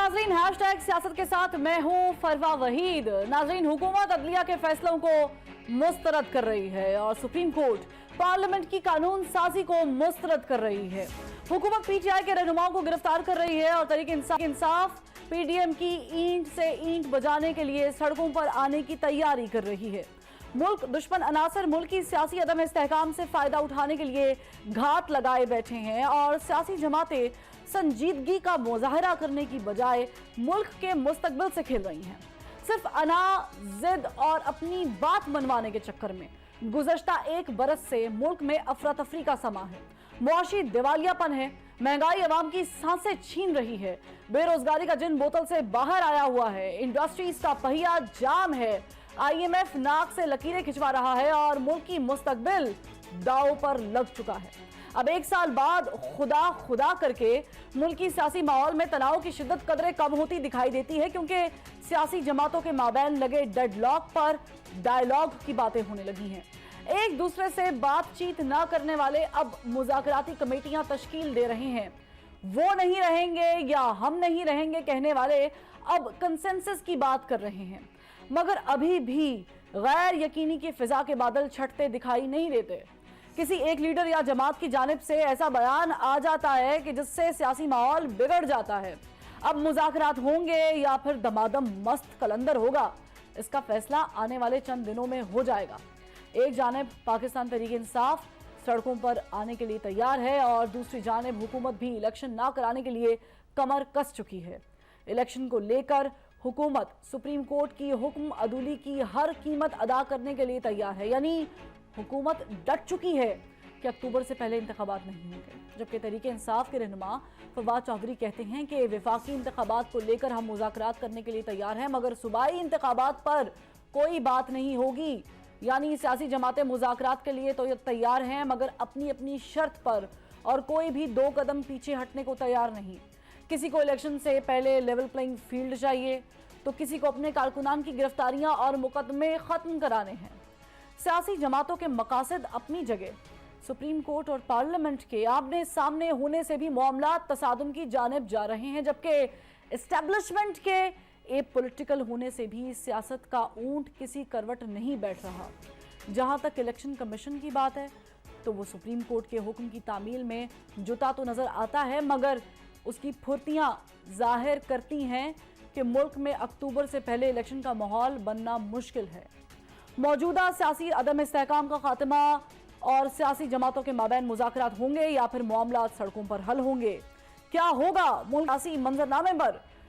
नाजरीन, हैशटैग सियासत के साथ मैं हूं फरवा वहीद। नाजरीन, हुकूमत अदलिया के फैसलों को मुस्तरद कर रही है और सुप्रीम कोर्ट पार्लियामेंट की कानून साजी को मुस्तरद कर रही है। हुकूमत पीटीआई के रहनुमाओं को गिरफ्तार कर रही है और तहरीक इंसाफ पीडीएम की ईंट से ईंट बजाने के लिए सड़कों पर आने की तैयारी कर रही है। मुल्क दुश्मन अनासर मुल्क की सियासी अदम इस्तेहकाम से फायदा उठाने के लिए घात लगाए बैठे हैं और सियासी जमातें संजीदगी का मुजाहरा करने की बजाय मुल्क के मुस्तकबिल से खेल रही हैं। सिर्फ अना, जिद और अपनी बात मनवाने के चक्कर में गुज़श्ता एक बरस से मुल्क में अफरा तफरी का समा है। मुआशी दिवालियापन है, महंगाई अवाम की सांसें छीन रही है, बेरोजगारी का जिन बोतल से बाहर आया हुआ है, इंडस्ट्रीज का पहिया जाम है, IMF नाक से लकीरें खिंचवा रहा है और मुल्क की मुस्तकबिल दांव पर लग चुका है। अब एक साल बाद खुदा खुदा करके मुल्क की सियासी माहौल में तनाव की शिद्दत कदरे कम होती दिखाई देती है, क्योंकि सियासी जमातों के माबैन लगे डेडलॉक पर डायलॉग की बातें होने लगी हैं। एक दूसरे से बातचीत न करने वाले अब मुज़ाकराती कमेटियां तश्कील दे रहे हैं। वो नहीं रहेंगे या हम नहीं रहेंगे कहने वाले अब कंसेंसस की बात कर रहे हैं, मगर अभी भी गैर यकीनी की फिजा के बादल छटते दिखाई नहीं देते। किसी एक लीडर या जमात की जानिब से ऐसा बयान आ जाता है कि जिससे सियासी माहौल बिगड़ जाता है। अब मुज़ाकरात होंगे या फिर दमादम मस्त कलंदर होगा, इसका फैसला आने वाले चंद दिनों में हो जाएगा। एक जानिब पाकिस्तान तहरीक इंसाफ सड़कों पर आने के लिए तैयार है और दूसरी जानिब हुकूमत भी इलेक्शन ना कराने के लिए कमर कस चुकी है। इलेक्शन को लेकर हुकूमत सुप्रीम कोर्ट की हुक्म अदूली की हर कीमत अदा करने के लिए तैयार है, यानी हुकूमत डट चुकी है कि अक्टूबर से पहले इंतखाबात नहीं होंगे। जबकि तहरीक इंसाफ के रहनुमा फवाद चौधरी कहते हैं कि वफाकी इंतखाबात को लेकर हम मुज़ाकरात करने के लिए तैयार हैं, मगर सूबाई इंतखाबात पर कोई बात नहीं होगी। यानी सियासी जमातें मुज़ाकरात के लिए तो तैयार हैं, मगर अपनी अपनी शर्त पर, और कोई भी दो कदम पीछे हटने को तैयार नहीं। किसी को इलेक्शन से पहले लेवल प्लेइंग फील्ड चाहिए, तो किसी को अपने कारकुनान की गिरफ्तारियां और मुकदमे खत्म कराने हैं। सियासी जमातों के मकासद अपनी जगह, सुप्रीम कोर्ट और पार्लियामेंट के आमने सामने होने से भी मामला तसादुम की जानिब जा रहे हैं, जबकि एस्टेब्लिशमेंट के एपॉलिटिकल होने से भी सियासत का ऊंट किसी करवट नहीं बैठ रहा। जहां तक इलेक्शन कमीशन की बात है तो वो सुप्रीम कोर्ट के हुक्म की तामील में जुटा तो नजर आता है, मगर उसकी फुर्तियां जाहिर करती हैं कि मुल्क में अक्टूबर से पहले इलेक्शन का माहौल बनना मुश्किल है। मौजूदा सियासी अदम इस्तेहकाम का खात्मा और सियासी जमातों के माबैन मुज़ाकरात होंगे या फिर मामला सड़कों पर हल होंगे? क्या होगा मुल्क सियासी मंजरनामे पर?